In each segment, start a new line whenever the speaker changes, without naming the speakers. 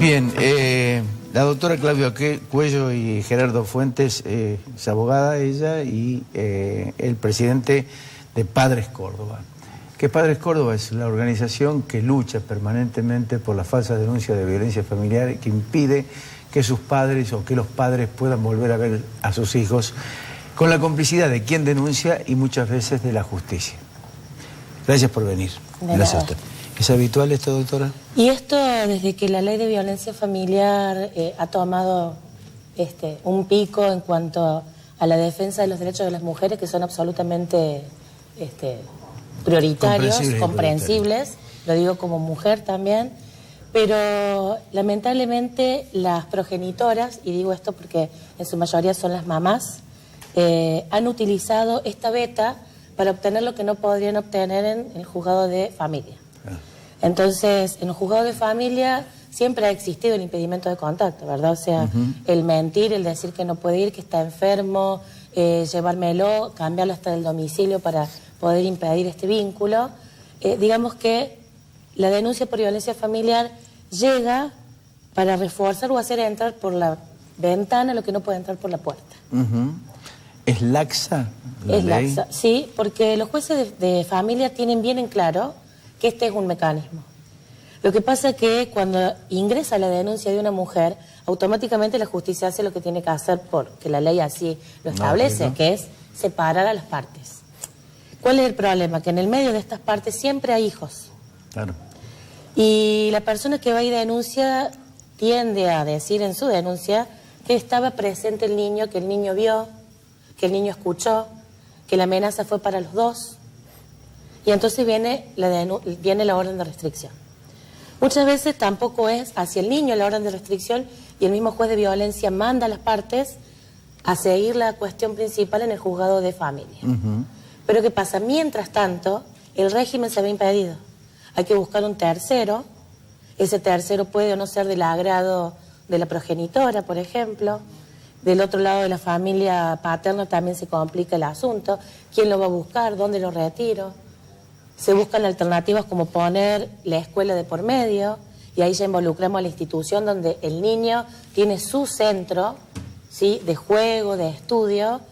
Bien, la doctora Claudia Cuello y Gerardo Fuentes es abogada ella y el presidente de Padres Córdoba. Que Padres Córdoba es la organización que lucha permanentemente por la falsa denuncia de violencia familiar que impide que sus padres o que los padres puedan volver a ver a sus hijos con la complicidad de quien denuncia y muchas veces de la justicia. Gracias por venir.
Gracias a usted.
¿Es habitual esto, doctora?
Y esto desde que la ley de violencia familiar ha tomado un pico en cuanto a la defensa de los derechos de las mujeres, que son absolutamente prioritarios, comprensibles, lo digo como mujer también, pero lamentablemente las progenitoras, y digo esto porque en su mayoría son las mamás, han utilizado esta veta para obtener lo que no podrían obtener en el juzgado de familia. Entonces, en el juzgado de familia siempre ha existido el impedimento de contacto, ¿verdad? O sea, el mentir, el decir que no puede ir, que está enfermo, llevármelo, cambiarlo hasta el domicilio para poder impedir este vínculo. Digamos que la denuncia por violencia familiar llega para reforzar o hacer entrar por la ventana lo que no puede entrar por la puerta.
¿Es laxa la ley?
Es laxa, sí, porque los jueces de familia tienen bien en claro que este es un mecanismo. Lo que pasa es que cuando ingresa la denuncia de una mujer, automáticamente la justicia hace lo que tiene que hacer porque la ley así lo establece, que es separar a las partes. ¿Cuál es el problema? Que en el medio de estas partes siempre hay hijos.
Claro.
Y la persona que va y denuncia tiende a decir en su denuncia que estaba presente el niño, que el niño vio, que el niño escuchó, que la amenaza fue para los dos. Y entonces viene la orden de restricción. Muchas veces tampoco es hacia el niño la orden de restricción y el mismo juez de violencia manda a las partes a seguir la cuestión principal en el juzgado de familia. Pero ¿qué pasa? Mientras tanto, el régimen se ve impedido. Hay que buscar un tercero. Ese tercero puede o no ser del agrado de la progenitora, por ejemplo. Del otro lado de la familia paterna también se complica el asunto. ¿Quién lo va a buscar? ¿Dónde lo retiro? Se buscan alternativas como poner la escuela de por medio y ahí ya involucramos a la institución donde el niño tiene su centro, ¿sí?, de juego, de estudio,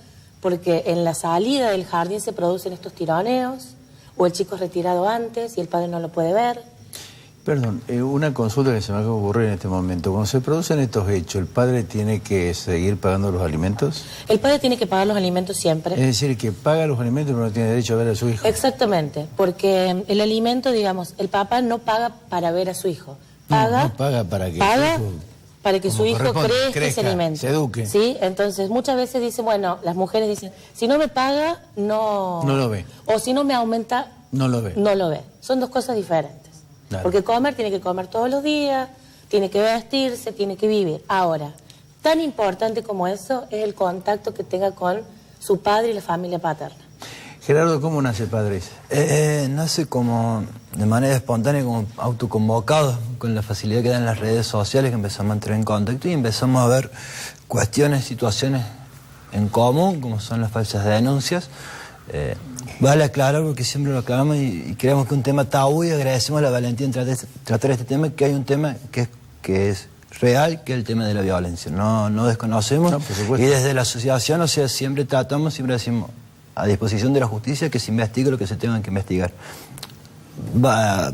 porque en la salida del jardín se producen estos tironeos o el chico es retirado antes y el padre no lo puede ver.
Perdón, una consulta que se me acaba de ocurrir en este momento. Cuando se producen estos hechos, ¿el padre tiene que seguir pagando los alimentos?
El padre tiene que pagar los alimentos siempre.
Es decir, que paga los alimentos pero no tiene derecho a ver a su hijo.
Exactamente, porque el alimento, digamos, el papá no paga para ver a su hijo. Paga,
no paga para que
su hijo crezca, se alimente.
Se eduque.
¿Sí? Entonces, muchas veces dicen, bueno, las mujeres dicen, si no me paga, no
lo ve.
O si no me aumenta,
no lo ve.
No lo ve. Son dos cosas diferentes. Claro. Porque comer tiene que comer todos los días, tiene que vestirse, tiene que vivir. Ahora, tan importante como eso es el contacto que tenga con su padre y la familia paterna.
Gerardo, ¿cómo nace Padres?
Nace como de manera espontánea, como autoconvocado, con la facilidad que dan las redes sociales, que empezamos a entrar en contacto y empezamos a ver cuestiones, situaciones en común, como son las falsas denuncias. Vale aclarar, porque siempre lo aclaramos y creemos que es un tema tabú y agradecemos la valentía en tratar este tema, que hay un tema que es real, que es el tema de la violencia. No desconocemos, y desde la asociación, o sea, siempre decimos a disposición de la justicia que se investigue lo que se tenga que investigar.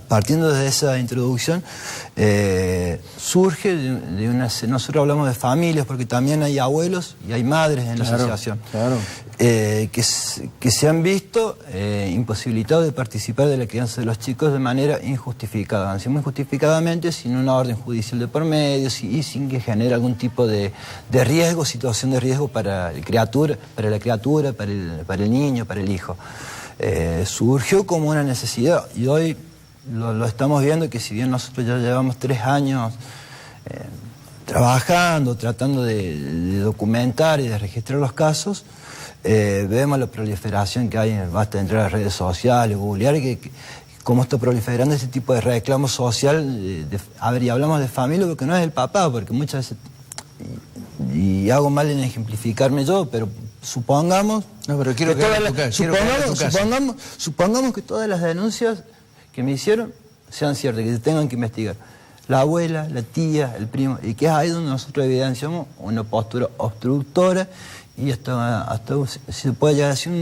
Partiendo de esa introducción, surge de nosotros hablamos de familias, porque también hay abuelos y hay madres en la asociación, que se han visto imposibilitados de participar de la crianza de los chicos de manera injustificada, decimos injustificadamente, sin una orden judicial de por medio y sin que genere algún tipo de riesgo, situación de riesgo para la criatura, para el niño, para el hijo. Surgió como una necesidad y hoy lo estamos viendo, que si bien nosotros ya llevamos 3 años trabajando, tratando de documentar y de registrar los casos, vemos la proliferación que hay, basta entrar a las redes sociales, googlear, que cómo está proliferando ese tipo de reclamo social. Y hablamos de familia porque no es el papá, porque muchas veces, y hago mal en ejemplificarme yo, pero supongamos, supongamos que todas las denuncias que me hicieron sean ciertas, que se tengan que investigar. la abuela, la tía, el primo, y que es ahí donde nosotros evidenciamos una postura obstructora y hasta se puede llegar a decir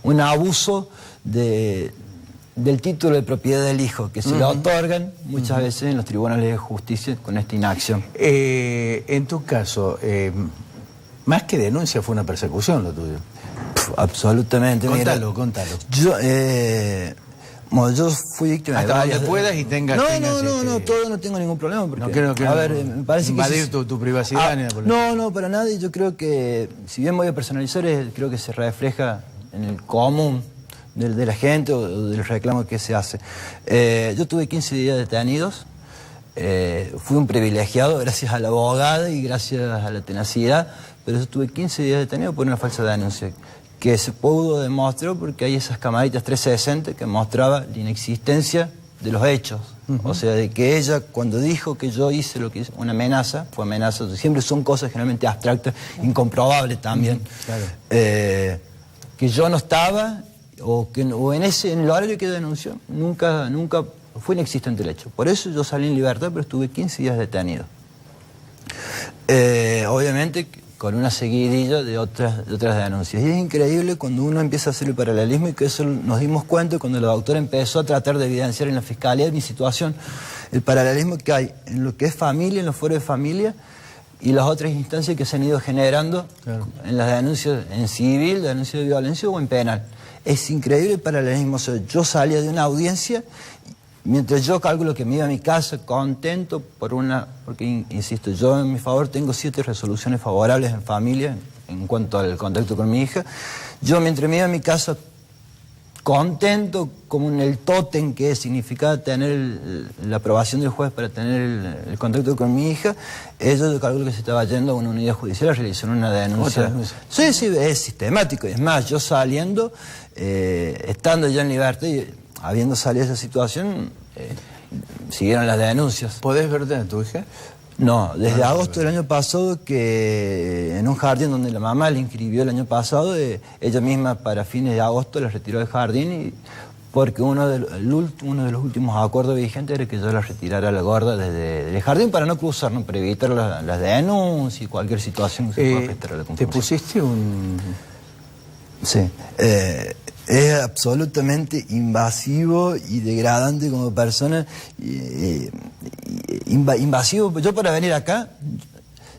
un abuso del título de propiedad del hijo, que se le otorgan muchas veces en los tribunales de justicia con esta inacción.
En tu caso, más que denuncia fue una persecución lo tuyo.
Absolutamente.
Contalo.
Yo fui víctima
hasta
de varias...
donde puedas y tengas...
todo no tengo ningún problema. Porque,
no creo que
a ver, me parece
invadir tu privacidad.
No, para nada. Y yo creo que, si bien voy a personalizar, creo que se refleja en el común de la gente o del reclamo que se hace. Yo tuve 15 días detenidos. Fui un privilegiado gracias a la abogada y gracias a la tenacidad, pero yo tuve 15 días detenido por una falsa denuncia, que se pudo demostrar porque hay esas camaritas 360 que mostraba la inexistencia de los hechos. O sea, de que ella, cuando dijo que yo hice lo que hice, una amenaza, fue amenaza, siempre son cosas generalmente abstractas, incomprobables también.
Claro.
Que yo no estaba, o en el horario que denunció, nunca fue inexistente el hecho. Por eso yo salí en libertad, pero estuve 15 días detenido. Obviamente con una seguidilla de otras denuncias. Y es increíble cuando uno empieza a hacer el paralelismo, y que eso nos dimos cuenta cuando la doctora empezó a tratar de evidenciar en la fiscalía mi situación, el paralelismo que hay en lo que es familia, en los fueros de familia, y las otras instancias que se han ido generando en las denuncias en civil, denuncias de violencia o en penal. Es increíble el paralelismo. O sea, yo salía de una audiencia, mientras yo calculo que me iba a mi casa contento porque insisto, yo en mi favor tengo 7 resoluciones favorables en familia en cuanto al contacto con mi hija. Yo mientras me iba a mi casa contento, como en el tótem que significaba tener la aprobación del juez para tener el contacto con mi hija, yo calculo que se estaba yendo a una unidad judicial a realizar una denuncia. Sí, es sistemático. Es más, yo saliendo, estando ya en libertad y habiendo salido de esa situación, siguieron las denuncias.
¿Podés verte a tu hija?
No, desde agosto del año pasado, que en un jardín donde la mamá la inscribió el año pasado, ella misma para fines de agosto la retiró del jardín, porque uno de los últimos acuerdos vigentes era que yo la retirara a la gorda desde el jardín para no cruzar, para evitar las denuncias y cualquier situación que se pueda afectar a la confusión.
¿Te pusiste un...?
Sí. Es absolutamente invasivo y degradante como persona. Invasivo. Yo para venir acá,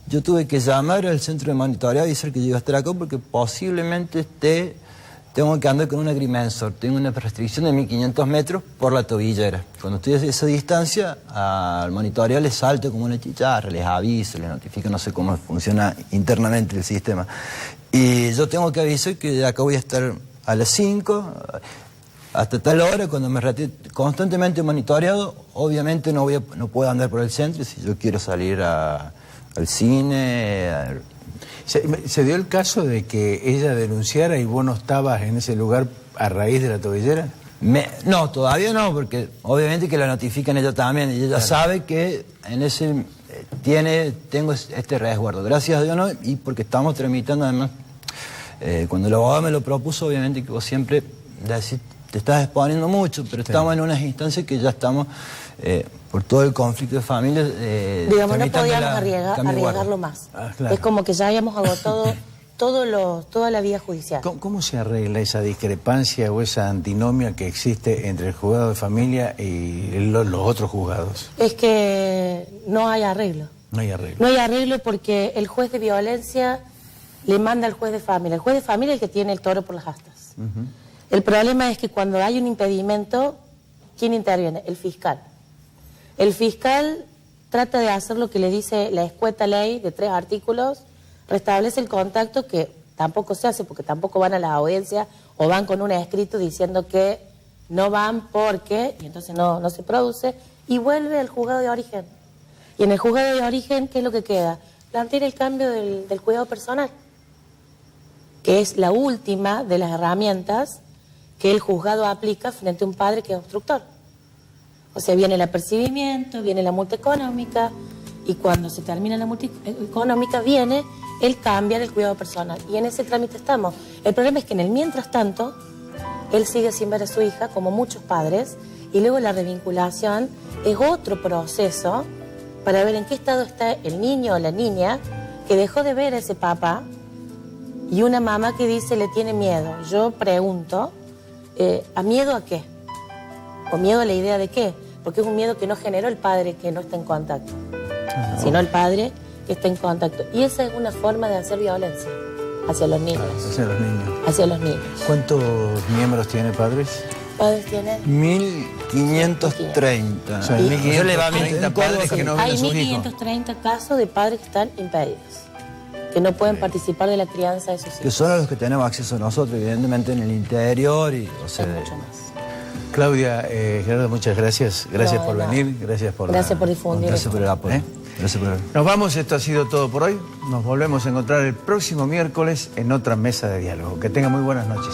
yo tuve que llamar al centro de monitoreo y decir que yo iba a estar acá porque posiblemente tengo que andar con un agrimensor. Tengo una restricción de 1500 metros por la tobillera. Cuando estoy a esa distancia, al monitoreo les salto como una chicharra, les aviso, les notifico, no sé cómo funciona internamente el sistema. Y yo tengo que avisar que de acá voy a estar a las 5, hasta tal hora, cuando me retire, constantemente monitoreado. Obviamente no puedo andar por el centro si yo quiero salir al cine.
¿Se dio el caso de que ella denunciara y vos no estabas en ese lugar a raíz de la tobillera?
No, todavía no, porque obviamente que la notifican ella también, y ella sabe que en ese tengo este resguardo. Gracias a Dios no, y porque estamos tramitando además. Cuando el abogado me lo propuso, obviamente que vos siempre decís, te estás exponiendo mucho, pero estamos en unas instancias que ya estamos, por todo el conflicto de familias,
digamos, no podíamos arriesgarlo más.
Claro.
Es como que ya habíamos agotado toda la vía judicial.
¿Cómo se arregla esa discrepancia o esa antinomia que existe entre el juzgado de familia y los otros juzgados?
Es que no hay arreglo.
No hay arreglo.
No hay arreglo porque el juez de violencia le manda al juez de familia. El juez de familia es el que tiene el toro por las astas. El problema es que cuando hay un impedimento, ¿quién interviene? El fiscal. El fiscal trata de hacer lo que le dice la escueta ley de 3 artículos, restablece el contacto, que tampoco se hace porque tampoco van a la audiencia o van con un escrito diciendo que no van porque, y entonces no se produce, y vuelve al juzgado de origen. Y en el juzgado de origen, ¿qué es lo que queda? Plantear el cambio del cuidado personal, que es la última de las herramientas que el juzgado aplica frente a un padre que es obstructor. O sea, viene el apercibimiento, viene la multa económica, y cuando se termina la multa económica viene el cambio del cuidado personal. Y en ese trámite estamos. El problema es que en el mientras tanto, él sigue sin ver a su hija, como muchos padres, y luego la revinculación es otro proceso para ver en qué estado está el niño o la niña que dejó de ver a ese papá y una mamá que dice le tiene miedo. Yo pregunto, ¿a miedo a qué? ¿O miedo a la idea de qué? Porque es un miedo que no generó el padre que no está en contacto, sino el padre que está en contacto. Y esa es una forma de hacer violencia hacia los niños.
Hacia los niños.
Hacia los niños.
¿Cuántos miembros tiene Padres?
Padres tienen
1530.
O sea,
Y-
1530 padres que no ven
hay
a sus hijos.
1530 casos de padres que están impedidos, que no pueden participar de la crianza de sus
Que
hijos.
son a los que tenemos acceso nosotros, evidentemente, en el interior. Y, o sea,
Es mucho más.
Claudia, Gerardo, muchas gracias. Gracias
No,
por
de nada.
venir, gracias por
Gracias por difundir.
gracias por el apoyo.
¿Eh?
Gracias por el...
Nos vamos, esto ha sido todo por hoy. Nos volvemos a encontrar el próximo miércoles en otra mesa de diálogo. Que tengan muy buenas noches.